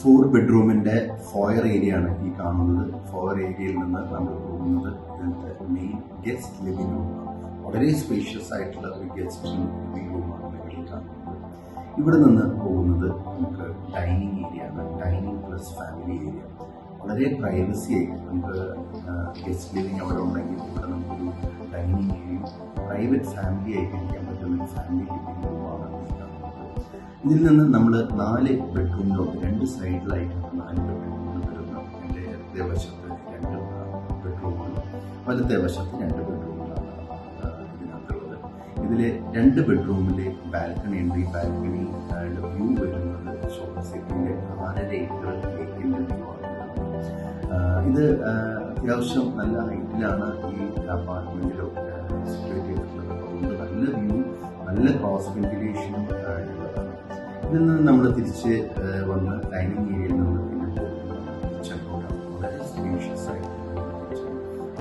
4 ബെഡ്റൂമിൻ്റെ foyer area ആണ് ഈ കാണുന്നത്. ഫോയർ ഏരിയയിൽ നിന്ന് നമ്മൾ പോകുന്നത് ഇതിൻ്റെ മെയിൻ ഗസ്റ്റ് ലിവിംഗ് റൂമാണ്. വളരെ സ്പേഷ്യസ് ആയിട്ടുള്ള ഒരു ഗസ്റ്റ് ലിവിംഗ് റൂമാണ് നിങ്ങൾ കാണുന്നത്. ഇവിടെ നിന്ന് പോകുന്നത് നമുക്ക് ഡൈനിങ് ഏരിയ ആണ്. Dining plus family area. വളരെ പ്രൈവസി ആയിട്ട് നമുക്ക് ഗസ്റ്റ് ലിവിംഗ് അവിടെ ഉണ്ടെങ്കിൽ ഇവിടെ നമുക്കൊരു ഡൈനിങ് ഏരിയയും പ്രൈവറ്റ് ഫാമിലി ആയിട്ട് ഇരിക്കാൻ പറ്റുന്ന ഒരു ഫാമിലി ലിവിംഗ് റൂമാണ്. ഇതിൽ നിന്ന് നമ്മൾ 4 ബെഡ്റൂമിലോട്ട് 2 സൈഡിലായിട്ടാണ് 4 ബെഡ്റൂമുകൾ വരുന്നത്. എൻ്റെ ഇടത്തെ വശത്ത് 2 ബെഡ്റൂമുകളും വലത്തെ വശത്ത് 2 ബെഡ്റൂമുകളാണ് ഇതിനകത്തുള്ളത്. ഇതിൽ 2 ബെഡ്റൂമിലെ ബാൽക്കണി ഉണ്ട്. ഈ ബാൽക്കണി വ്യൂ വരുന്നത് സോഫസിറ്റിൻ്റെ 6.5 ഏക്കർ ലേക്കിൻ്റെ വ്യൂ ആണ്. ഇത് അത്യാവശ്യം നല്ല ഹൈറ്റിലാണ് ഈ അപ്പാർട്ട്മെൻറ്റിലോ സിറ്റുവേറ്റ് ചെയ്തിട്ടുള്ളത്. അതുകൊണ്ട് നല്ല വ്യൂ, നല്ല ക്രോസ് വെന്റിലേഷനും ഉള്ളതാണ്. ഇതിൽ നിന്ന് നമ്മൾ തിരിച്ച് വന്ന് ഡൈനിങ് ഏരിയയിൽ നമ്മൾ പിന്നെ പോകുന്നത് കിച്ചണിലോട്ടാണ്. വളരെ സ്പേഷ്യസ് ആയിട്ടുള്ള കിച്ചൺ.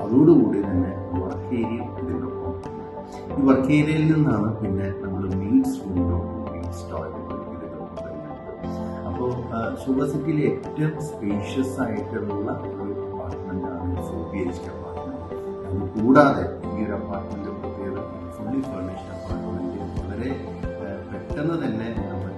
അതോടുകൂടി തന്നെ വർക്ക് ഏരിയ ഇതിനൊപ്പം. ഈ വർക്ക് ഏരിയയിൽ നിന്നാണ് പിന്നെ നമ്മൾ മീറ്റ്സ് റൂമിലോട്ട്, മീറ്റ്സ് ടോയ്ലറ്റ് ഇതിലൊക്കെ വരുന്നത്. അപ്പോൾ സൂപ്പർ സിറ്റിയിലെ ഏറ്റവും സ്പേഷ്യസ് ആയിട്ടുള്ള ഒരു അപ്പാർട്ട്മെൻറ്റാണ് 4 BHK അപ്പാർട്ട്മെൻറ്റ്. അതുകൂടാതെ ഈ ഒരു അപ്പാർട്ട്മെൻറ്റ് പ്രത്യേകത ഫുള്ളി ഫർണിഷ്ഡ് അപ്പാർട്ട്മെൻറ്റ്. വളരെ പെട്ടെന്ന് തന്നെ നമ്മുടെ